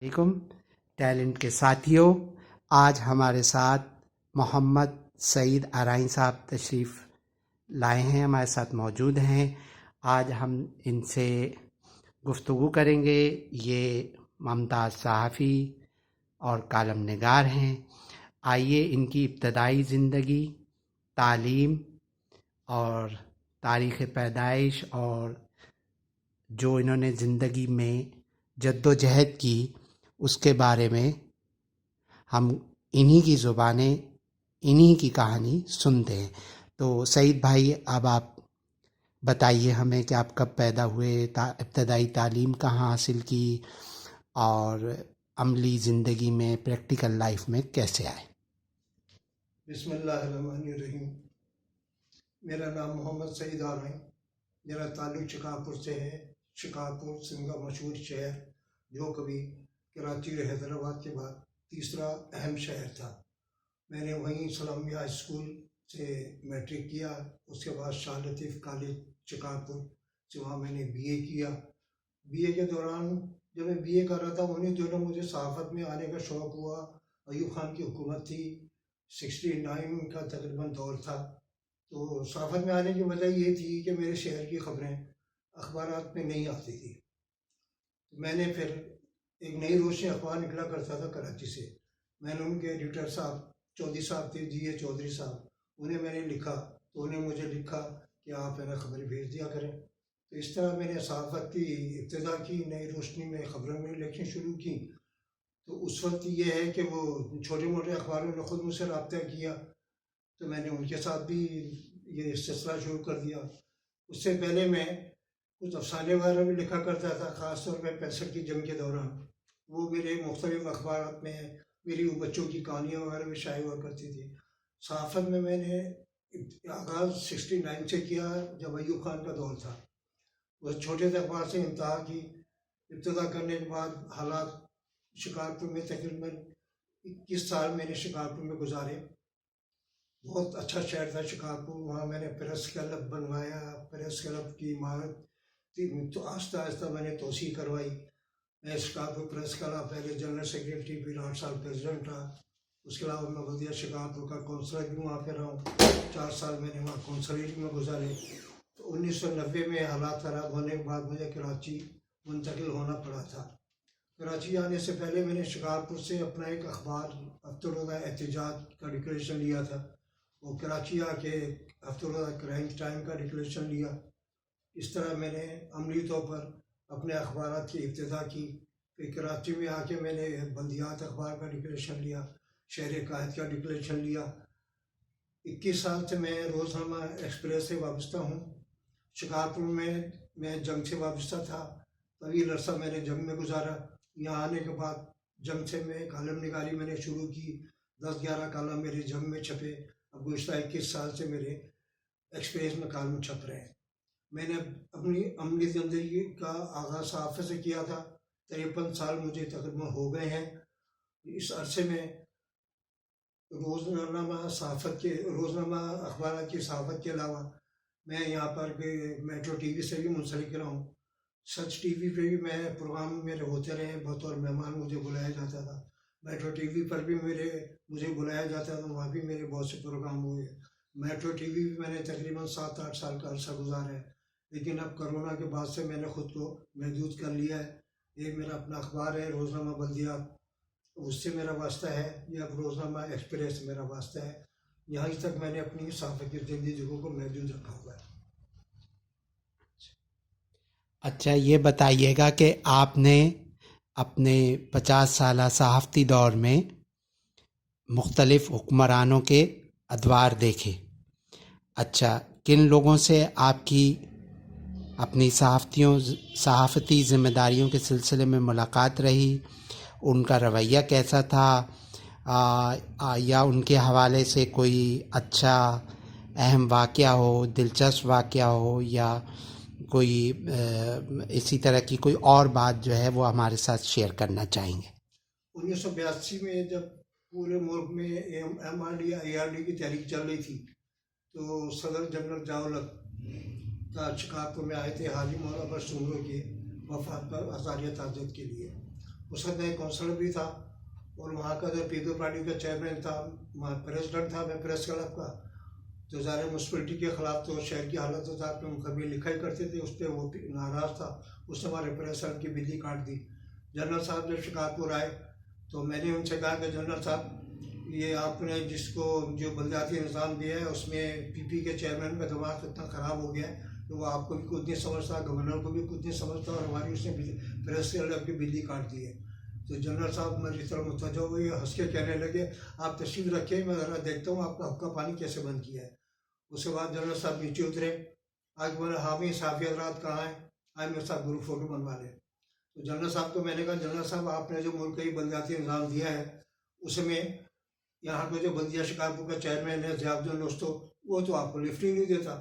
वालेकुम टैलेंट के साथियों। आज हमारे साथ मोहम्मद सईद आराइन साहब तशरीफ़ लाए हैं, हमारे साथ मौजूद हैं। आज हम इनसे गुफ्तगू करेंगे। ये मुमताज़ सहाफ़ी और कालम निगार हैं। आइए इनकी इब्तदाई ज़िंदगी, तालीम और तारीख़ पैदाइश और जो इन्होंने ज़िंदगी में जद्दोजहद की उसके बारे में हम इन्हीं की ज़ुबानें, इन्हीं की कहानी सुनते हैं। तो सईद भाई, अब आप बताइए हमें कि आप कब पैदा हुए, इब्तदाई तालीम कहाँ हासिल की और अमली ज़िंदगी में, प्रैक्टिकल लाइफ में कैसे आए। बिस्मिल्लाहिर्रहमानिर्रहीम। मेरा नाम मोहम्मद सईद आराइन। मेरा ताल्लुक़ शिकारपुर से है। शिकारपुर सिंध का मशहूर शहर जो कभी कराची और हैदराबाद के बाद तीसरा अहम शहर था। मैंने वहीं इस्लामिया हाई स्कूल से मैट्रिक किया। उसके बाद शाह लतीफ़ कॉलेज शिकारपुर से वहाँ मैंने बीए किया। बीए के दौरान जब मैं बीए कर रहा था उन्हीं दिनों मुझे सहाफ़त में आने का शौक़ हुआ। अयूब खान की हुकूमत थी, 69 का तकरीबन दौर था। तो सहाफ़त में आने की वजह ये थी कि मेरे शहर की ख़बरें अखबारात में नहीं आती थी। मैंने फिर एक नई रोशनी अखबार निकला करता था कराची से। मैंने उनके एडिटर साहब चौधरी साहब थे, जी ए चौधरी साहब, उन्हें मैंने लिखा। तो उन्हें मुझे लिखा कि आप है ना खबरें भेज दिया करें। तो इस तरह मैंने सहाफ़त की इब्तिदा की, नई रोशनी में खबरों में लिखनी शुरू की। तो उस वक्त ये है कि वो छोटे मोटे अखबारों ने ख़ुद मुझसे रब्ता किया, तो मैंने उनके साथ भी ये सिलसिला शुरू कर दिया। उससे पहले मैं कुछ अफसाने वगैरह भी लिखा करता था, ख़ास तौर पर 65 की जंग के दौरान। वो मेरे मुख्तलिफ अखबारात में मेरी वो बच्चों की कहानियाँ वगैरह भी शाये हुआ करती थी। सहाफ़त में मैंने आगाज़ 69 से किया जब अयूब खान का दौर था। उस छोटे से अखबार से इंतहा की। इब्तिदा करने के बाद हालात शिकारपुर में तकरीबन 21 साल मैंने शिकारपुर में गुजारे। बहुत अच्छा शहर था शिकारपुर। वहाँ मैंने प्रेस क्लब बनवाया, प्रेस क्लब की इमारत तो आहिस्ता आहिस्ता मैंने तोसी करवाई। मैं शिकारपुर प्रेस क्लब पहले जनरल सेक्रेटरी, फिर 8 साल प्रेसिडेंट रहा। उसके अलावा मैं वज़ीर शिकारपुर का कौंसलर भी वहाँ पर रहा हूँ। 4 साल मैंने वहाँ कौंसलरी में गुजारे। तो 1990 में हालात ख़राब होने के बाद मुझे कराची मुंतकिल होना पड़ा था। कराची आने से पहले मैंने शिकारपुर से अपना एक अखबार हफ्ते-रोज़ा एहतिजाज का डिक्लेरेशन लिया था। वो कराची आके हफ्ते-रोज़ा क्राइम टाइम का डिक्लेरेशन लिया। इस तरह मैंने अमली तौर पर अपने अखबारात की इब्तिदा की। फिर कराची में आके मैंने बल्दियात अखबार का डिक्लेरेशन लिया, शहर कायद का डिक्लेरेशन लिया। 21 साल से मैं रोज़नामा एक्सप्रेस से वाबस्ता हूँ। शिकारपुर में मैं जंग से वाबस्ता था, तवील अरसा मैंने जंग में गुजारा। यहाँ आने के बाद जंग से मैं कालम निगारी मैंने शुरू की। 10-11 कालम मेरे जंग में छपे। अब गुज़श्ता 21 साल से मेरे एक्सप्रेस में कालम छप रहे हैं। मैंने अपनी अमली ज़िंदगी का आगाज़ सहाफ़त से किया था। 53 साल मुझे तकरीबन हो गए हैं। इस अरसे में रोज़नामा अखबार की सहाफ़त के अलावा मैं यहाँ पर मेट्रो टीवी से भी मुंसलिक रहा हूँ। सच टीवी पे भी मैं प्रोग्राम मेरे होते रहे, बतौर मेहमान मुझे बुलाया जाता था। मेट्रो टीवी पर भी मुझे बुलाया जाता था, वहाँ भी मेरे बहुत से प्रोग्राम हुए। मेट्रो टीवी भी मैंने तकरीबन 7-8 साल का अरसा गुजारा है। लेकिन अब कोरोना के बाद से मैंने ख़ुद को महदूद कर लिया है। एक मेरा अपना अखबार है रोज़नामा बल्दियात, उससे मेरा वास्ता है, या रोज़नामा एक्सप्रेस मेरा वास्ता है। यहाँ तक मैंने अपनी सहाफ़त की ज़िंदगी को महदूद रखा हुआ है। अच्छा, ये बताइएगा कि आपने अपने 50 साला सहाफ़ती दौर में मुख्तलिफ़ हुक्मरानों के अदवार देखे। अच्छा, किन लोगों से आपकी अपनी सहाफ़ती ज़िम्मेदारियों के सिलसिले में मुलाकात रही? उनका रवैया कैसा था? या उनके हवाले से कोई अच्छा अहम वाक़या हो, दिलचस्प वाक़या हो, या कोई इसी तरह की कोई और बात जो है वो हमारे साथ शेयर करना चाहेंगे? 1982 में जब पूरे मुल्क में MRD ARD की तहरीक चल रही थी, तो सदर जनरल ज़िया-उल-हक शिकारपुर में आए थे हाजी मौला बख्श सुंगरो के वफात पर आज़ारिया ताज़ियत के लिए। उस वक्त मैं काउंसलर भी था और वहाँ का जो पीपल पार्टी का चेयरमैन था, प्रेसिडेंट था मैं प्रेस क्लब का। तो ज़ाहिर म्यूनसिपलिटी के ख़िलाफ़ तो शहर की हालत तो था, हम कभी लिखा ही करते थे, उस पर वो नाराज़ था, उसने हमारे प्रेस की बिजली काट दी। जनरल साहब जब शिकारपुर आए तो मैंने उनसे कहा कि जनरल साहब, ये आपने जिसको जो बलदियाती निज़ाम दिया है उसमें पीपी के चेयरमैन का दिमाग इतना ख़राब हो गया है कि वो आपको भी कुछ नहीं समझता, गवर्नर को भी कुछ नहीं समझता, और हमारी उसने प्रेस की बिजली काट दी है। तो जनरल साहब मेरी तरफ मुतवज्जो हुए, हंस के कहने लगे, आप तशरीफ रखिए, मैं ज़रा देखता हूँ आपका हक्का पानी कैसे बंद किया है। उसके बाद जनरल साहब नीचे उतरे, आज बोले हामी साफ़ी हजरात कहाँ हैं, आज मेरे साथ ग्रुप फोटो बनवा लें। तो जनरल साहब को मैंने कहा, जनरल साहब आपने जो मुल्क की बलदियाती निज़ाम दिया है उसमें यहाँ पे जो बल्दिया शिकारपुर का चेयरमैन है ज़ियाउद्दीन नोस्तो, वो तो आपको लिफ्ट ही नहीं देता।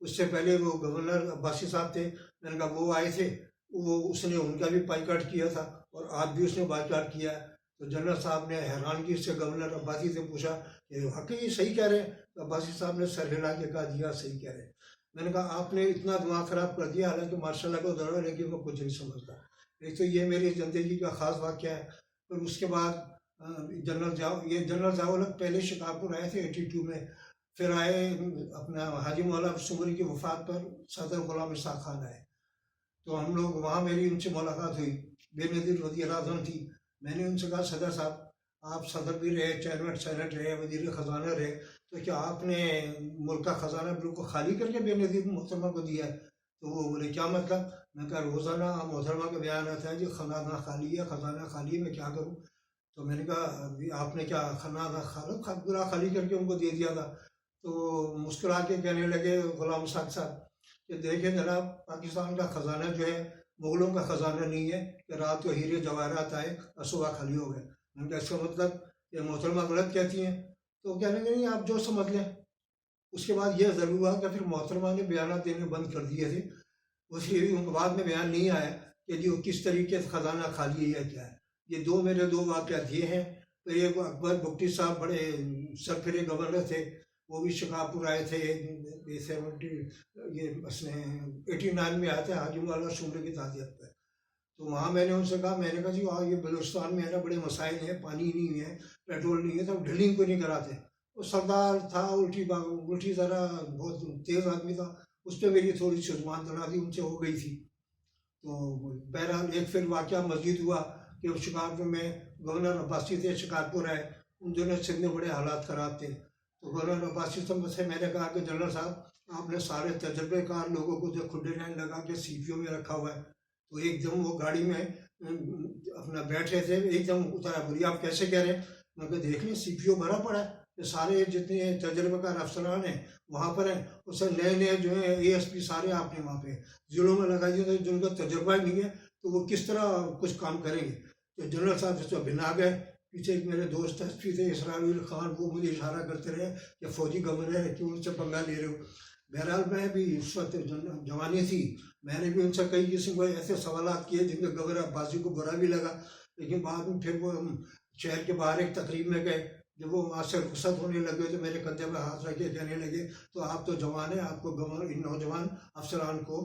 उससे पहले वो गवर्नर अब्बासी साहब थे, मैंने कहा वो आए थे, वो उसने उनका भी बाइकाट किया था और आज भी उसने बाइकाट किया है। तो जनरल साहब ने हैरानगी से गवर्नर अब्बासी से पूछा कि वाकई सही कह रहे हैं? तो अब्बासी साहब ने सर हिला के कहा, जी हाँ सही कह रहे हैं। मैंने कहा आपने इतना दिमाग ख़राब कर दिया, हालांकि मार्शल को दौड़ा, लेकिन वो कुछ नहीं समझता। एक तो ये मेरी ज़िंदगी का ख़ास वाक़या है। और उसके बाद जनरल ज़ियाउल हक पहले शिकारपुर आए थे 82 में, फिर आए अपना हाजी मौला सुमरी की वफ़ात पर सदर गुलाम इसाक़ खान आए, तो हम लोग वहाँ मेरी उनसे मुलाकात हुई। बेनज़ीर वज़ीर आज़म थी। मैंने उनसे कहा, सदर साहब आप सदर भी रहे, चेयरमैन सेनेट रहे, वज़ीर ख़जाना रहे, तो क्या आपने मुल्क का ख़जाना बिल्कुल खाली करके बेनज़ीर मोहतरमा को दिया है? तो वो बोले क्या मतलब? मैं कहा रोज़ाना मोहतरमा का बयान आता है जी ख़जाना खाली है, ख़जाना खाली है, मैं क्या करूँ? तो मैंने कहा अभी आपने क्या पूरा खाली करके उनको दे दिया था? तो मुस्कुरा के कहने लगे गुलाम इसाक़ साहब कि देखिए जनाब, पाकिस्तान का ख़जाना जो है मुग़लों का ख़जाना नहीं है कि रात को हीरे जवाहरात आए और सुबह खाली हो गए। मैंने कहा इसका मतलब ये मोहतरमा गलत कहती हैं? तो कहने लगे नहीं, आप जो समझ लें। उसके बाद यह ज़रूर हुआ कि फिर मोहतरमा ने बयान देने बंद कर दिए थे। उसके उनके बाद में बयान नहीं आया कि जी वो किस तरीके से ख़जाना खाली है या क्या है। ये दो मेरे दो वाक़यात ये हैं। तो एक अकबर बुगटी साहब बड़े सरफिरे गवर्नर थे, वो भी शिकारपुर आए थे, ये 89 में आए थे हाजी मौला शुमरी की ताज़ियत पर। तो वहाँ मैंने उनसे कहा, मैंने कहा जी वहाँ ये बलूचिस्तान में है ना, बड़े मसाइल हैं, पानी नहीं है, पेट्रोल नहीं है, तो ड्रिलिंग को नहीं कराते। वो सरदार था उल्टी तरह, बहुत तेज़ आदमी था, उस पर मेरी थोड़ी सी जुबान दराज़ी उनसे हो गई थी। तो बहरहाल एक फिर वाक़या मस्जिद हुआ कि शिकारपुर में गवर्नर अब्बासी थे, शिकारपुर आए, उन दिनों सिंध में बड़े हालात ख़राब थे। तो गवर्नर अब्बासी से मैंने कहा कि जनरल साहब आपने सारे तजर्बेकार लोगों को जो खुले लाइन लगा के सीपीओ में रखा हुआ है, तो एकदम वो गाड़ी में अपना बैठ रहे थे, एकदम उतारा, बोलिए आप कैसे कह रहे हैं? मैं कहा देख लें सीपीओ भरा पड़ा है, ये सारे जितने तजर्बेकार अफसरान हैं वहाँ पर हैं, उससे नए नए जो है एएसपी सारे आपने वहाँ पे जिलों में लगाइए, तो जिनका तजर्बा नहीं है तो वो किस तरह कुछ काम करेंगे? तो जनरल साहब से भिना गए। पीछे एक मेरे दोस्त एसपी थे इसराइल खान, वो मुझे इशारा करते रहे कि फौजी गवर्नर है, क्यों उनसे पंगा ले रहे हो? बहरहाल मैं भी उस वक्त जवानी थी, मैंने भी उनसे कई किस्म के ऐसे सवाल किए जिनके गवर्नर अब्बासी को बुरा भी लगा। लेकिन बाद में फिर वो शहर के बाहर एक तकरीब में गए, जब वो वहाँ से रुखसत होने लगे तो मेरे कंधे पर हाथ रख के कहने लगे, तो आप तो जवान हैं, आपको गवर्नर इन नौजवान अफसरान को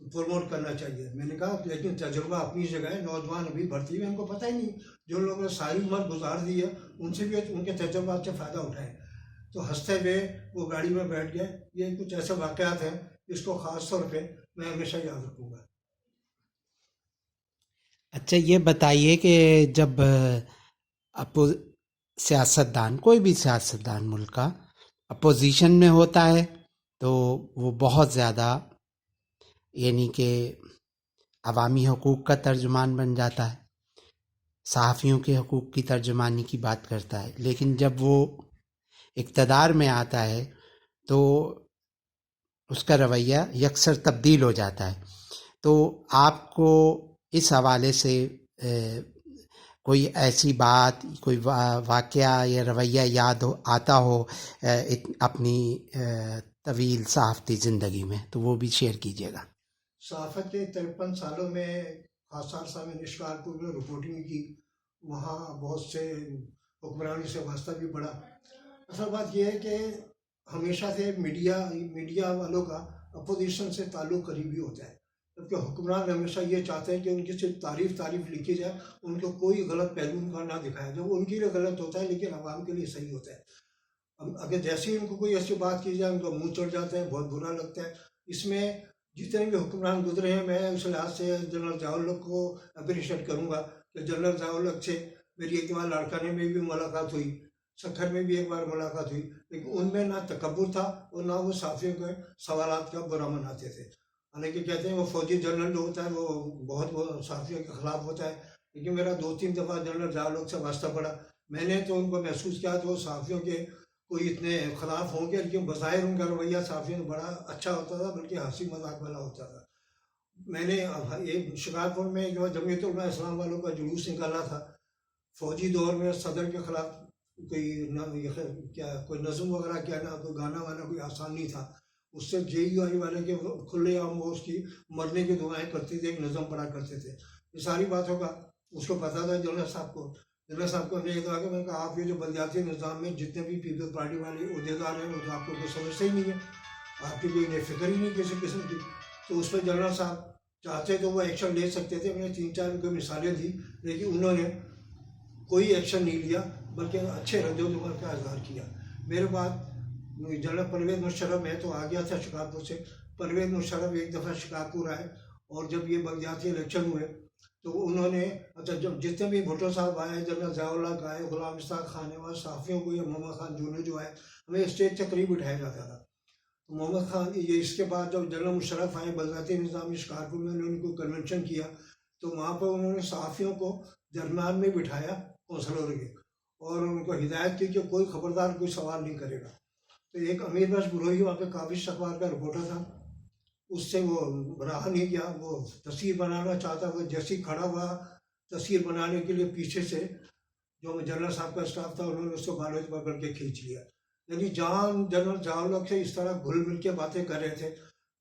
प्रमोट करना चाहिए। मैंने कहा लेकिन तजुर्बा अपनी जगह है, नौजवान अभी भर्ती में इनको पता ही नहीं, जो लोगों ने सारी उम्र गुजार दी है उनसे भी उनके तजुर्बा से फ़ायदा उठाएं। तो हंसते हुए वो गाड़ी में बैठ गए। ये कुछ ऐसे वाक़यात हैं जिसको ख़ास तौर पे मैं हमेशा याद रखूँगा। अच्छा ये बताइए कि जब अपो सियासतदान, कोई भी सियासतदान मुल्क का अपोजिशन में होता है तो वो बहुत ज़्यादा यानी कि अवामी हकूक़ का तर्जुमान बन जाता है, सहाफ़ियों के हकूक़ की तर्जुमानी की बात करता है। लेकिन जब वो इक़्तिदार में आता है तो उसका रवैया यकसर तब्दील हो जाता है। तो आपको इस हवाले से कोई ऐसी बात, कोई वाक़या या रवैया याद हो आता हो अपनी तवील सहाफ़ती ज़िंदगी में, तो वो भी शेयर कीजिएगा। सहाफ़त के 53 सालों में खासा अर्सा मैंने शिकारपुर में रिपोर्टिंग की, वहाँ बहुत से हुक्मरानी से वास्ता भी पड़ा। असल बात यह है कि हमेशा से मीडिया वालों का अपोजिशन से ताल्लुक़ करीबी होता है। जबकि हुक्मरान हमेशा ये चाहते हैं कि उनकी सिर्फ तारीफ लिखी जाए, उनको कोई गलत पहलू उनका ना दिखाया जाए। वो उनके लिए गलत होता है लेकिन आवाम के लिए सही होता है। अगर जैसे ही उनको कोई ऐसी बात की जाए उनका मुंह चढ़ जाता है, बहुत बुरा लगता है। इसमें जितने भी हुक्मरान गुजरे हैं, मैं उस लिहाज से जनरल ज़िया-उल-हक को अप्रिशिएट करूँगा कि जनरल ज़िया-उल-हक से मेरी एक बार लाड़काने में भी मुलाकात हुई, सखर में भी एक बार मुलाकात हुई, लेकिन उनमें ना तकब्बुर था और ना वो साफियों के सवालात का बुरा मनाते थे। हालांकि कहते हैं वो फौजी जनरल जो होता है वो बहुत साफियों के खिलाफ होता है, लेकिन मेरा 2-3 दफ़ा जनरल ज़िया-उल-हक से वास्ता पड़ा। मैंने तो उनको महसूस किया तो साफियों के कोई इतने खिलाफ होंगे, लेकिन बज़ाहिर उनका रवैया साफियों बड़ा अच्छा होता था, बल्कि हंसी मजाक वाला होता था। मैंने एक शिकारपुर में जो जमीयत उलमा इस्लाम वालों का जुलूस निकाला था, फौजी दौर में सदर के खिलाफ कोई नज़म वगैरह कहना, कोई गाना वाना कोई आसान नहीं था। उससे JUI वाले के खुलेआम वो उसकी मरने की दुआएं करते थे, एक नज़म पढ़ा करते थे। ये सारी बातों का उसको पता था जनरल साहब को। जनरल साहब को हमने ये कहा कि मैंने कहा आप ये जो बलदियाती निज़ाम में जितने भी पीपल्स पार्टी वाले अहदेदार हैं वो तो आपको कुछ समझते ही नहीं है, आपकी कोई फिक्र ही नहीं किसी किस्म की। तो उस पर जनरल साहब चाहते तो वो एक्शन ले सकते थे। मैंने 3-4 उनको मिसालें दी, लेकिन उन्होंने कोई एक्शन नहीं लिया, बल्कि अच्छे रद्द-ओ-अमल का इज़हार किया। मेरे बाद जनरल परवेज़ मुशर्रफ, मैं तो आ गया था शिकारपुर से, परवेज़ मुशर्रफ एक दफ़ा शिकारपुर आए और जब ये बलदियाती इलेक्शन हुए तो उन्होंने जब जितने भी भुट्टो साहब आए, जनरल ज़िया-उल-हक आए, गुलाम इस्हाक़ खानेवाल, साफियों को या मोहम्मद खान जूनू जो आए, हमें स्टेज के करीब बिठाया जाता था। मोहम्मद खान ये इसके बाद जब जनरल मुशर्रफ आए बलदियाती निज़ाम शिकारपुर में, उन्होंने कोई कन्वेंशन किया तो वहाँ पर उन्होंने साफियों को दरम्यान में बिठाया कौंसलर के, और उनको हिदायत की कि कोई खबरदार कोई सवाल नहीं करेगा। तो एक अमीर बख्श बुरोही वहाँ पे काबिश अखबार का रिपोर्टर था, उससे वो रहा नहीं गया, वो तस्वीर बनाना चाहता, वो जैसे ही खड़ा हुआ तस्वीर बनाने के लिए पीछे से जो जनरल साहब का स्टाफ था उन्होंने उसको बालों से पकड़ के खींच लिया। यानी जहाँ जनरल ज़िया-उल-हक से इस तरह घुल मिल के बातें कर रहे थे,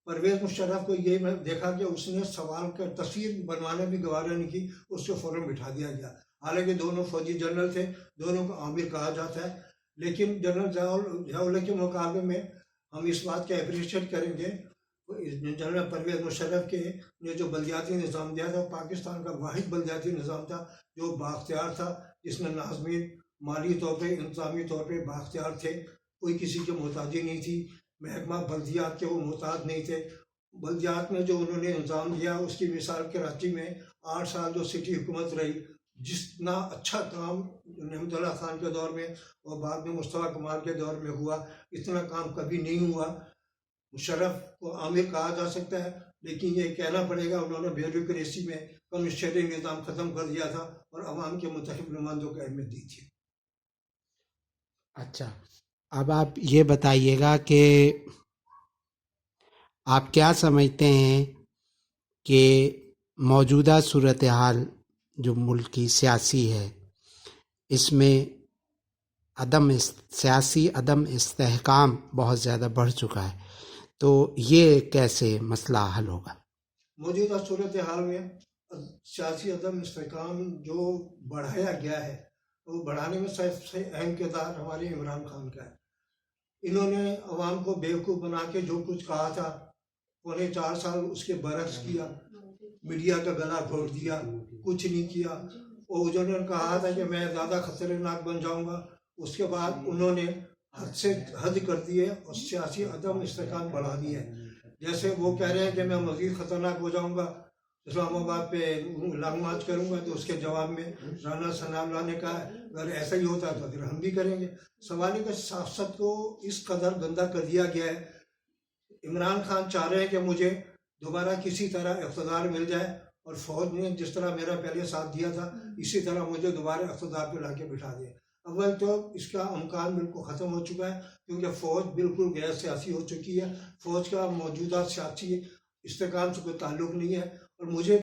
परवेज़ मुशर्रफ को ये मैं देखा कि उसने सवाल कर तस्वीर बनवाने भी गवारा नहीं की, उसको फ़ौरन बिठा दिया गया। हालांकि दोनों फौजी जनरल थे, दोनों को आमिर कहा जाता है, लेकिन जनरल ज़िया-उल-हक के मुकाबले में हम इस बात का अप्रिशिएट करेंगे जनरल परवेज़ मुशर्रफ के ने जो बलदियाती निज़ाम दिया था, पाकिस्तान का वाहिद बलदियाती निज़ाम था जो बाख्तियार था, जिसमें नाज़मीन माली तौर पर, इंतज़ामी तौर पर बाख्तियार थे, कोई किसी की मोहताजी नहीं थी। महकमा बल्दियात के वो मोहताज नहीं थे। बल्दियात में जो उन्होंने निज़ाम दिया उसकी मिसाल कराची में 8 साल जो सिटी हुकूमत रही, जितना अच्छा काम नेमतुल्लाह खान के दौर में और बाद में मुस्तफ़ा कमाल के दौर में हुआ, इतना काम कभी नहीं हुआ। मुशर्रफ को आमिर कहा जा सकता है, लेकिन ये कहना पड़ेगा उन्होंने ब्यूरोक्रेसी में कमिश्नरी निज़ाम ख़त्म कर दिया था और अवाम के मुंतखब नुमाइंदों को अहमियत दी थी। अच्छा, अब आप ये बताइएगा कि आप क्या समझते हैं कि मौजूदा सूरत हाल जो मुल्क की सियासी है, इसमें सियासी अदम इस्तेहकाम बहुत ज़्यादा बढ़ चुका है, तो ये कैसे मसला हल होगा? मौजूदा सूरत हाल में सियासी अदम इस्तेहकाम जो बढ़ाया गया है, वो बढ़ाने में सबसे अहम किरदार हमारे इमरान खान का है। इन्होंने अवाम को बेवकूफ़ बना के जो कुछ कहा था, 4.25 साल उसके बरक्स किया, मीडिया का गला घोट दिया, कुछ नहीं किया। और उन्होंने कहा था कि मैं ज़्यादा खतरनाक बन जाऊंगा, उसके बाद उन्होंने हद से हद कर दी है और सियासी अदम इस्तेहकाम बढ़ा दी है। जैसे वो कह रहे हैं कि मैं मज़ीद ख़तरनाक हो जाऊंगा, इस्लामाबाद पे लॉन्ग मार्च करूंगा, तो उसके जवाब में राना सनाउल्लाह ने कहा अगर ऐसा ही होता तो फिर हम भी करेंगे। सवाल का सियासत को इस कदर गंदा कर दिया गया है। इमरान खान चाह रहे हैं कि मुझे दोबारा किसी तरह इक़्तिदार मिल जाए और फ़ौज ने जिस तरह मेरा पहले साथ दिया था इसी तरह मुझे दोबारा इक़्तिदार पर ला के बिठा दिया। अव्वल तो इसका इम्कान बिल्कुल ख़त्म हो चुका है, क्योंकि फ़ौज बिल्कुल गैर सियासी हो चुकी है। फ़ौज का मौजूदा सियासी इस्तेहकाम से कोई ताल्लुक़ नहीं है। और मुझे